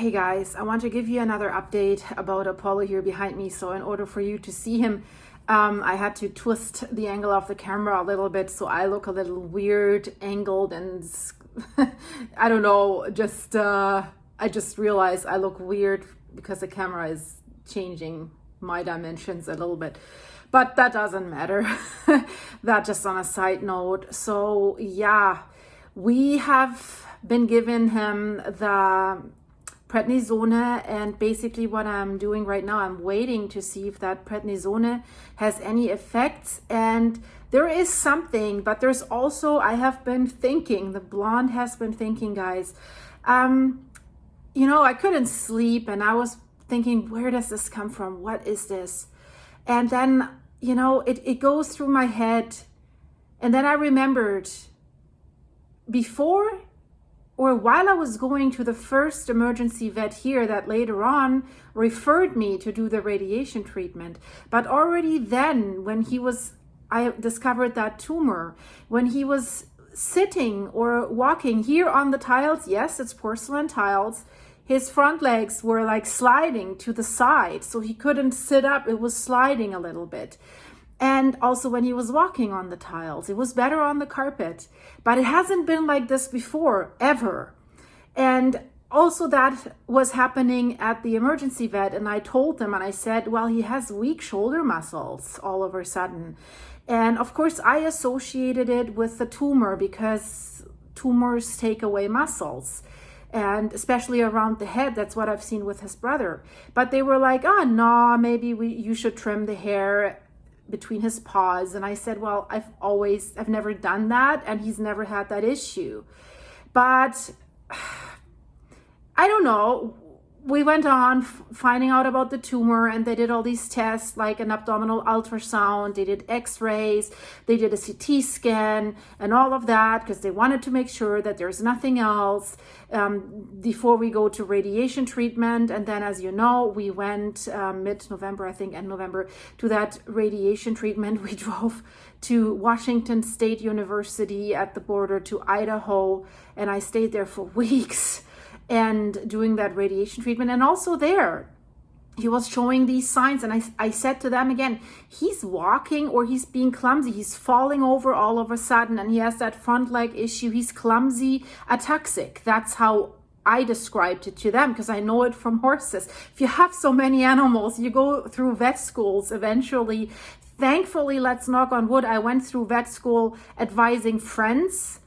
Hey guys, I want to give you another update about Apollo here behind me. So in order for you to see him, I had to twist the angle of the camera a little bit so I look a little weird angled and I don't know, I just realized I look weird because the camera is changing my dimensions a little bit. But that doesn't matter. That just on a side note. So yeah, we have been given him the prednisone, and basically what I'm doing right now, I'm waiting to see if that prednisone has any effects. And there is something, but there's also, I have been thinking, the blonde has been thinking, guys, I couldn't sleep and I was thinking, where does this come from? What is this? And then, it goes through my head. And then I remembered before or while I was going to the first emergency vet here that later on referred me to do the radiation treatment. But already then, I discovered that tumor, when he was sitting or walking here on the tiles, yes, it's porcelain tiles, his front legs were like sliding to the side, so he couldn't sit up, it was sliding a little bit. And also when he was walking on the tiles, it was better on the carpet, but it hasn't been like this before, ever. And also that was happening at the emergency vet. And I told them, and I said, well, he has weak shoulder muscles all of a sudden. And of course I associated it with the tumor because tumors take away muscles. And especially around the head, that's what I've seen with his brother. But they were like, oh no, maybe you should trim the hair between his paws. And I said, well, I've never done that, and he's never had that issue. But I don't know, we went on finding out about the tumor, and they did all these tests, like an abdominal ultrasound, they did x-rays, they did a CT scan and all of that, because they wanted to make sure that there's nothing else before we go to radiation treatment. And then, as you know, we went mid-November, I think, end November, to that radiation treatment. We drove to Washington State University at the border to Idaho, and I stayed there for weeks and doing that radiation treatment. And also there, he was showing these signs. And I said to them again, he's walking or he's being clumsy. He's falling over all of a sudden, and he has that front leg issue. He's clumsy, ataxic. That's how I described it to them, because I know it from horses. If you have so many animals, you go through vet schools eventually. Thankfully, let's knock on wood, I went through vet school advising friends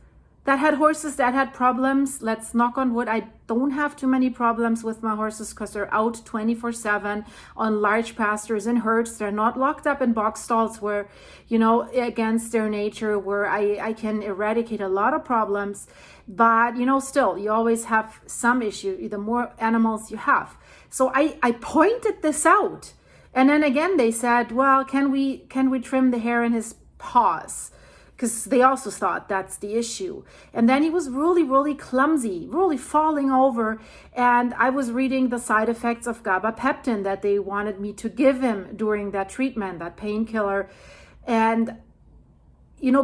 that had horses that had problems. Let's knock on wood, I don't have too many problems with my horses because they're out 24/7 on large pastures and herds. They're not locked up in box stalls where, against their nature, where I can eradicate a lot of problems. But, still, you always have some issue, the more animals you have. So I pointed this out. And then again, they said, well, can we trim the hair in his paws? Because they also thought that's the issue. And then he was really, really clumsy, really falling over. And I was reading the side effects of gabapentin that they wanted me to give him during that treatment, that painkiller. And when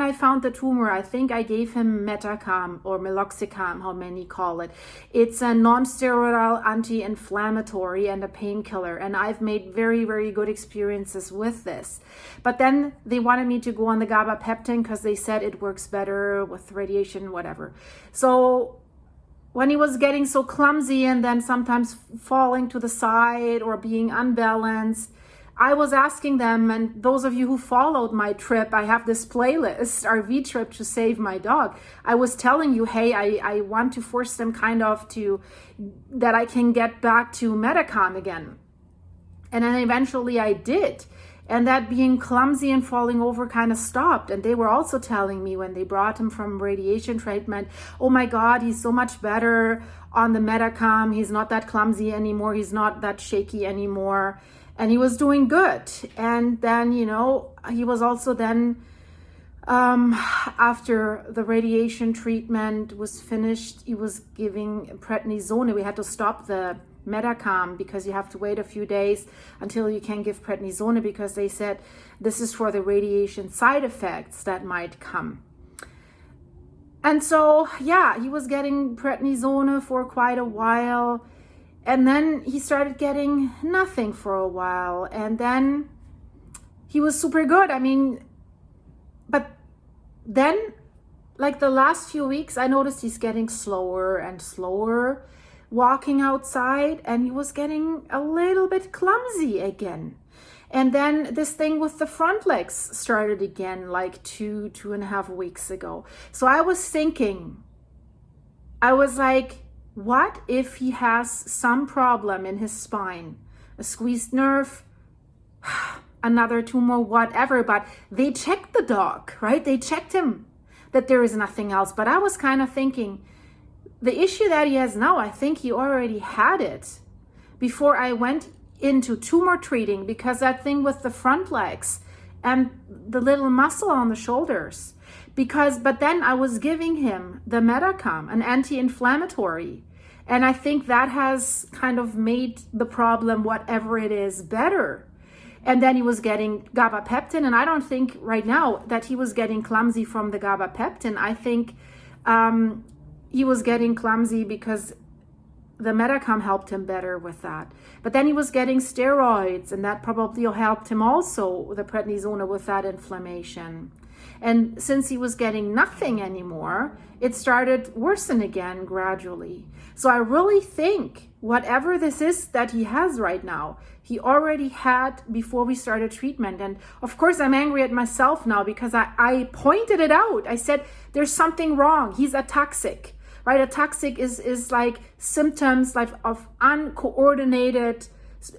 I found the tumor, I think I gave him Metacam or Meloxicam, how many call it. It's a non-steroidal anti-inflammatory and a painkiller. And I've made very, very good experiences with this. But then they wanted me to go on the gabapentin because they said it works better with radiation, whatever. So when he was getting so clumsy and then sometimes falling to the side or being unbalanced, I was asking them, and those of you who followed my trip, I have this playlist, RV trip to save my dog. I was telling you, hey, I want to force them that I can get back to Metacom again. And then eventually I did. And that being clumsy and falling over kind of stopped. And they were also telling me when they brought him from radiation treatment, oh my God, he's so much better on the Metacom. He's not that clumsy anymore. He's not that shaky anymore. And he was doing good. And then, he was also then, after the radiation treatment was finished, he was giving prednisone. We had to stop the Metacam because you have to wait a few days until you can give prednisone, because they said this is for the radiation side effects that might come. And so, yeah, he was getting prednisone for quite a while. And then he started getting nothing for a while. And then he was super good. I mean, but then, like the last few weeks, I noticed he's getting slower and slower walking outside, and he was getting a little bit clumsy again. And then this thing with the front legs started again, like 2.5 weeks ago. So I was thinking, I was like, what if he has some problem in his spine? A squeezed nerve, another tumor, whatever. But they checked the dog, right? They checked him that there is nothing else. But I was kind of thinking, the issue that he has now, I think he already had it before I went into tumor treating, because that thing with the front legs and the little muscle on the shoulders, but then I was giving him the Metacam, an anti-inflammatory, and I think that has kind of made the problem, whatever it is, better. And then he was getting gabapeptin, and I don't think right now that he was getting clumsy from the gabapeptin. I think he was getting clumsy because the Metacam helped him better with that. But then he was getting steroids, and that probably helped him also, the prednisone, with that inflammation. And since he was getting nothing anymore, it started worsen again gradually. So I really think whatever this is that he has right now, he already had before we started treatment. And of course, I'm angry at myself now because I pointed it out. I said, there's something wrong. He's ataxic. Right, ataxic is like symptoms like of uncoordinated,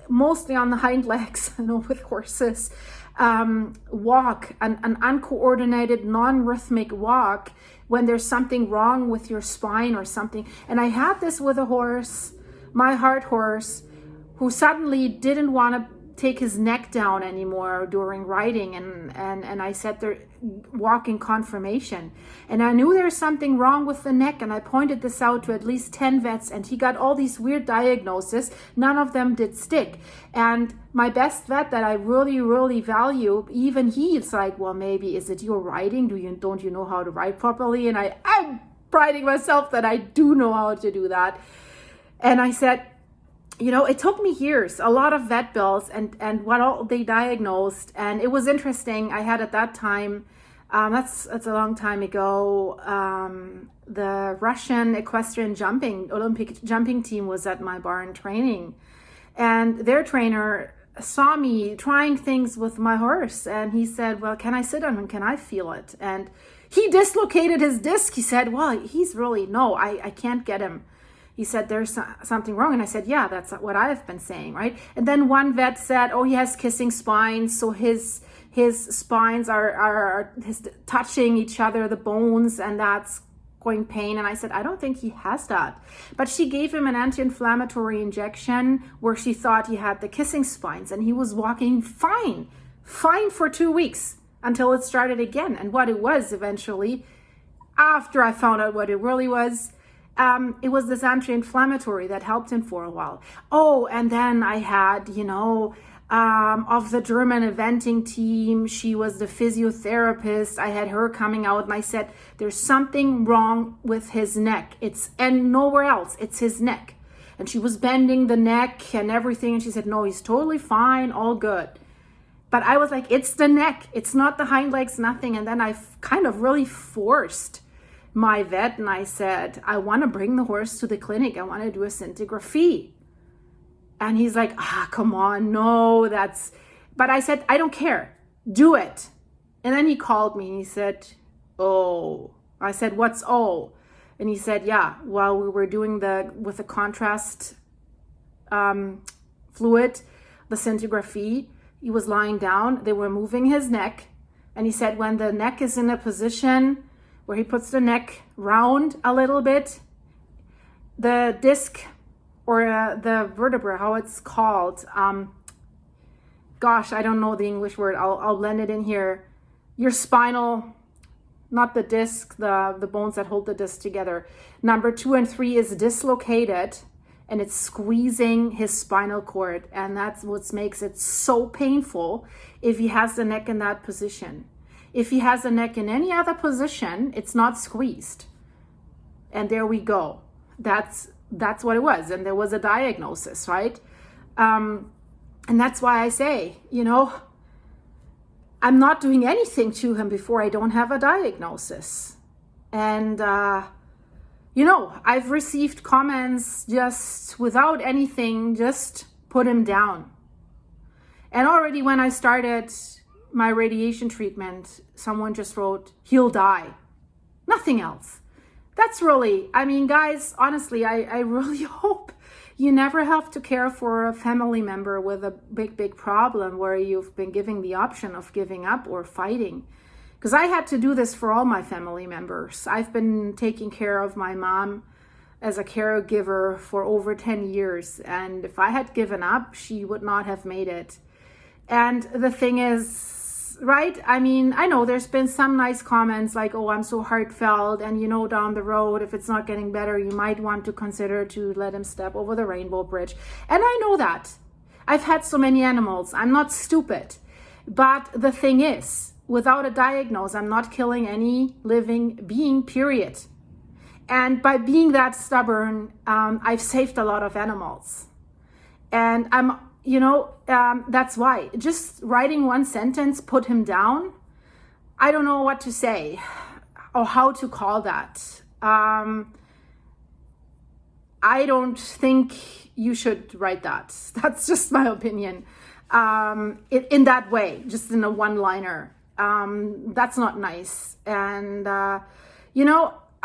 mostly on the hind legs, with horses, walk, an uncoordinated, non-rhythmic walk when there's something wrong with your spine or something. And I had this with a horse, my heart horse, who suddenly didn't want to take his neck down anymore during riding, and I said they're walking conformation, and I knew there's something wrong with the neck, and I pointed this out to at least 10 vets, and he got all these weird diagnoses. None of them did stick. And my best vet that I really, really value, even he's like, well, maybe is it your riding? Don't you know how to ride properly? And I'm priding myself that I do know how to do that. And I said, it took me years, a lot of vet bills, and what all they diagnosed. And it was interesting. I had at that time, that's a long time ago, the Russian equestrian Olympic jumping team was at my barn training. And their trainer saw me trying things with my horse. And he said, well, can I sit on him? Can I feel it? And he dislocated his disc. He said, well, I can't get him. He said, there's something wrong. And I said, yeah, that's what I've been saying, right? And then one vet said, oh, he has kissing spines. So his spines are touching each other, the bones, and that's going pain. And I said, I don't think he has that. But she gave him an anti-inflammatory injection where she thought he had the kissing spines, and he was walking fine for 2 weeks until it started again. And what it was eventually, after I found out what it really was, it was this anti-inflammatory that helped him for a while. Oh, and then I had, of the German eventing team, she was the physiotherapist. I had her coming out, and I said, there's something wrong with his neck. And nowhere else, it's his neck. And she was bending the neck and everything. And she said, no, he's totally fine, all good. But I was like, it's the neck. It's not the hind legs, nothing. And then I kind of really forced my vet, and I said, I want to bring the horse to the clinic. I want to do a scintigraphy. And he's like, come on, no, but I said, I don't care, do it. And then he called me and he said, oh. I said, what's oh? And he said, yeah, while we were doing with the contrast fluid, the scintigraphy, he was lying down, they were moving his neck. And he said, when the neck is in a position where he puts the neck round a little bit, the disc or the vertebra, how it's called, I don't know the English word, I'll blend it in here. Your spinal, not the disc, the bones that hold the disc together. Number 2 and 3 is dislocated, and it's squeezing his spinal cord. And that's what makes it so painful if he has the neck in that position. If he has the neck in any other position, it's not squeezed. And there we go. That's what it was. And there was a diagnosis, right? And that's why I say, I'm not doing anything to him before I don't have a diagnosis. And, I've received comments just without anything, just put him down. And already when I started my radiation treatment, someone just wrote, he'll die. Nothing else. That's really, guys, honestly, I really hope you never have to care for a family member with a big problem where you've been given the option of giving up or fighting. Because I had to do this for all my family members. I've been taking care of my mom as a caregiver for over 10 years. And if I had given up, she would not have made it. And the thing is, right? I know there's been some nice comments like, oh, I'm so heartfelt. And, down the road, if it's not getting better, you might want to consider to let him step over the rainbow bridge. And I know that. I've had so many animals. I'm not stupid. But the thing is, without a diagnosis, I'm not killing any living being, period. And by being that stubborn, I've saved a lot of animals. And that's why. Just writing one sentence, put him down. I don't know what to say or how to call that. I don't think you should write that. That's just my opinion. In that way, just in a one-liner. That's not nice. And,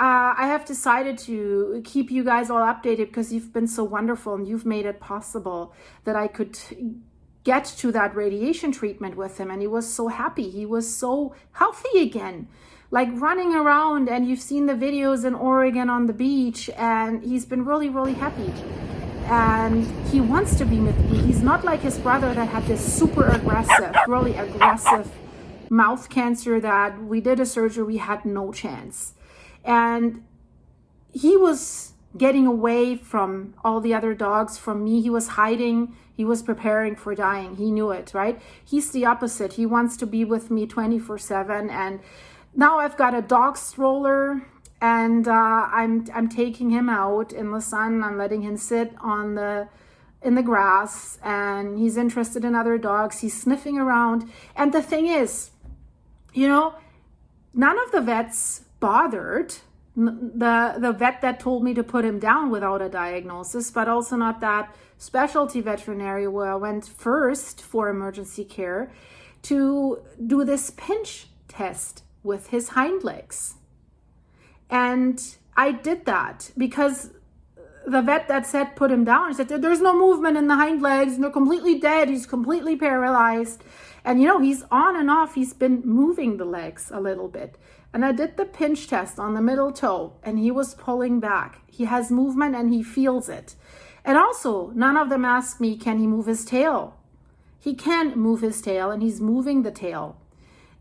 I have decided to keep you guys all updated because you've been so wonderful and you've made it possible that I could get to that radiation treatment with him. And he was so happy. He was so healthy again, like running around. And you've seen the videos in Oregon on the beach, and he's been really, really happy. And he wants to be with me. He's not like his brother that had this super aggressive, really aggressive mouth cancer that we did a surgery, we had no chance. And he was getting away from all the other dogs, from me. He was hiding. He was preparing for dying. He knew it, right? He's the opposite. He wants to be with me 24/7. And now I've got a dog stroller, and I'm taking him out in the sun. I'm letting him sit in the grass, and he's interested in other dogs. He's sniffing around. And the thing is, none of the vets bothered, the vet that told me to put him down without a diagnosis, but also not that specialty veterinary where I went first for emergency care to do this pinch test with his hind legs. And I did that because the vet that said put him down said there's no movement in the hind legs, and they're completely dead, he's completely paralyzed. And he's on and off, he's been moving the legs a little bit. And I did the pinch test on the middle toe, and he was pulling back. He has movement and he feels it. And also, none of them asked me, can he move his tail? He can move his tail, and he's moving the tail.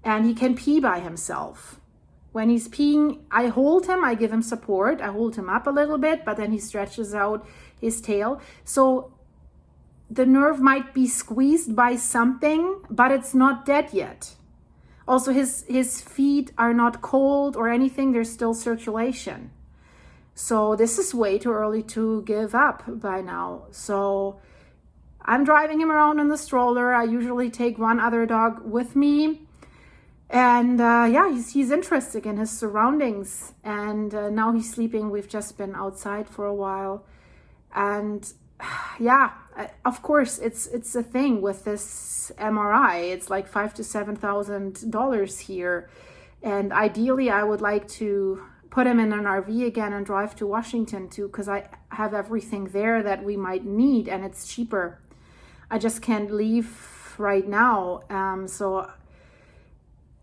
And he can pee by himself. When he's peeing, I hold him, I give him support. I hold him up a little bit, but then he stretches out his tail. So the nerve might be squeezed by something, but it's not dead yet. Also, his feet are not cold or anything. There's still circulation. So this is way too early to give up by now. So I'm driving him around in the stroller. I usually take one other dog with me. And he's interested in his surroundings. And now he's sleeping. We've just been outside for a while. And of course, it's a thing with this MRI. It's like $5,000 to $7,000 here. And ideally, I would like to put him in an RV again and drive to Washington too, because I have everything there that we might need, and it's cheaper. I just can't leave right now.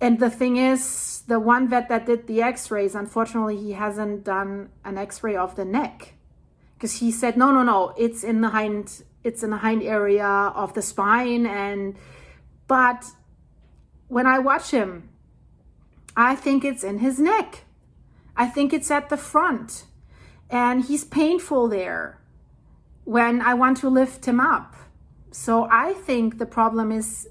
And the thing is, the one vet that did the x-rays, unfortunately, he hasn't done an x-ray of the neck. Because he said, no, it's in the hind area of the spine. But when I watch him, I think it's in his neck. I think it's at the front. And he's painful there when I want to lift him up. So I think the problem is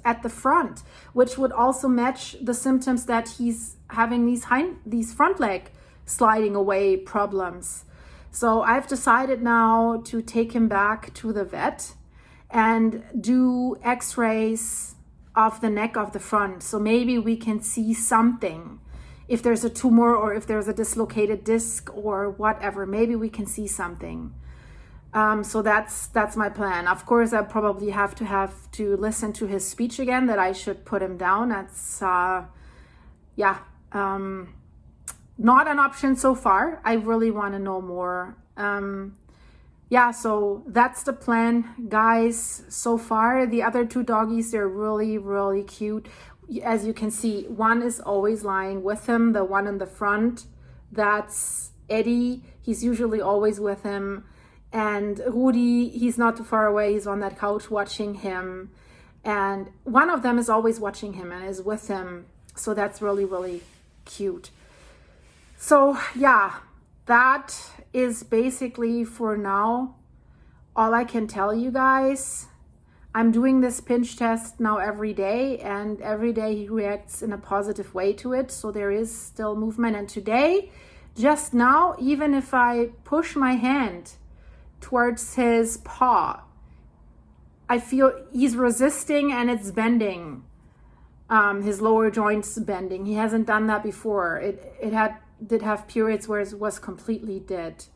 at the front, which would also match the symptoms that he's having these front leg sliding away problems. So I've decided now to take him back to the vet and do x-rays of the neck of the front. So maybe we can see something. If there's a tumor or if there's a dislocated disc or whatever, maybe we can see something. So that's my plan. Of course, I probably have to listen to his speech again, that I should put him down. That's, not an option so far. I really want to know more. So that's the plan, guys. So far, the other two doggies, they're really, really cute. As you can see, one is always lying with him. The one in the front, that's Eddie. He's usually always with him. And Rudi, he's not too far away. He's on that couch watching him. And one of them is always watching him and is with him. So that's really, really cute. So yeah, that is basically for now all I can tell you guys. I'm doing this pinch test now every day, and every day he reacts in a positive way to it. So there is still movement. And today, just now, even if I push my hand towards his paw, I feel he's resisting and it's bending. His lower joints bending. He hasn't done that before. It did have periods where it was completely dead.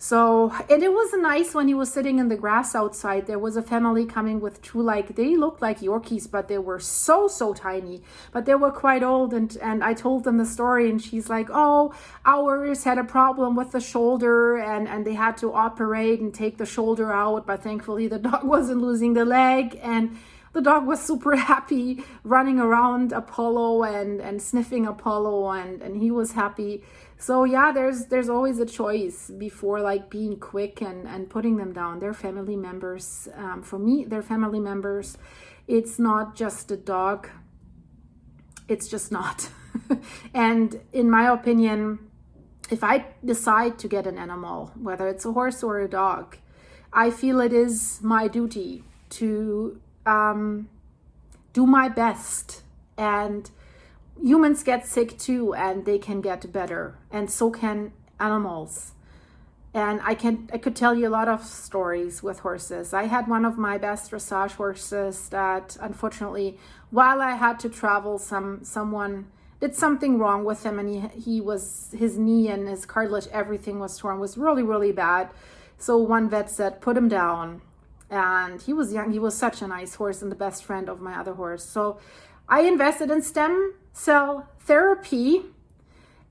So, and it was nice when he was sitting in the grass outside. There was a family coming with two, they looked like Yorkies, but they were so tiny, but they were quite old. And I told them the story, and she's like, oh, ours had a problem with the shoulder, and they had to operate and take the shoulder out. But thankfully the dog wasn't losing the leg, and the dog was super happy running around Apollo and sniffing Apollo, and he was happy. So yeah, there's always a choice before being quick and putting them down. They're family members. For me, they're family members. It's not just a dog. It's just not. And in my opinion, if I decide to get an animal, whether it's a horse or a dog, I feel it is my duty to do my best. And humans get sick too, and they can get better, and so can animals. And I could tell you a lot of stories with horses. I had one of my best dressage horses that unfortunately, while I had to travel, someone did something wrong with him, and his knee and his cartilage, everything was torn, was really, really bad. So one vet said, put him down. And he was young. He was such a nice horse and the best friend of my other horse. So I invested in stem cell therapy,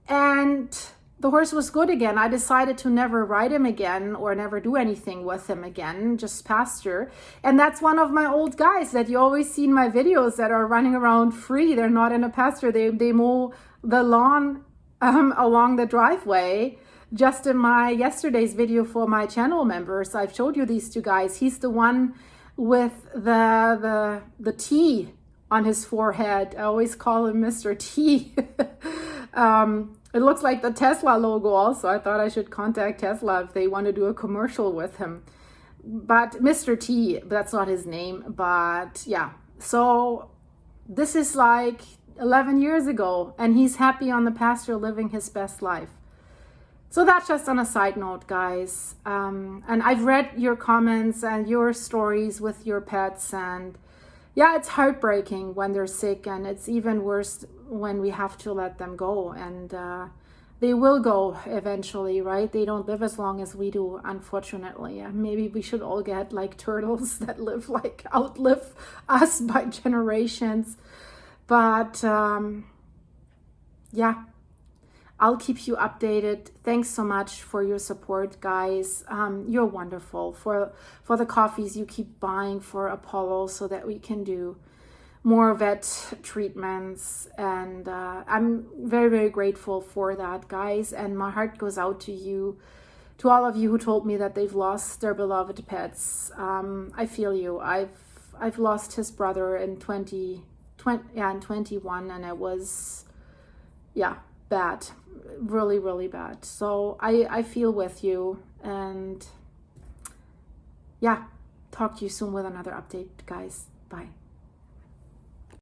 and the horse was good again. I decided to never ride him again or never do anything with him again, just pasture. And that's one of my old guys that you always see in my videos that are running around free. They're not in a pasture. They mow the lawn along the driveway. Just in my yesterday's video for my channel members, I've showed you these two guys. He's the one with the T on his forehead. I always call him Mr. T. It looks like the Tesla logo also. I thought I should contact Tesla if they want to do a commercial with him. But Mr. T, that's not his name. But yeah, so this is 11 years ago, and he's happy on the pasture living his best life. So that's just on a side note, guys. And I've read your comments and your stories with your pets, and yeah, it's heartbreaking when they're sick, and it's even worse when we have to let them go. And they will go eventually, right? They don't live as long as we do, unfortunately. Maybe we should all get turtles that outlive us by generations. But yeah, I'll keep you updated. Thanks so much for your support, guys. You're wonderful for the coffees you keep buying for Apollo so that we can do more vet treatments. And I'm very, very grateful for that, guys. And my heart goes out to you, to all of you who told me that they've lost their beloved pets. I feel you. I've lost his brother in 21, and it was, bad. Really, really bad. So I feel with you, and yeah, talk to you soon with another update, guys. Bye.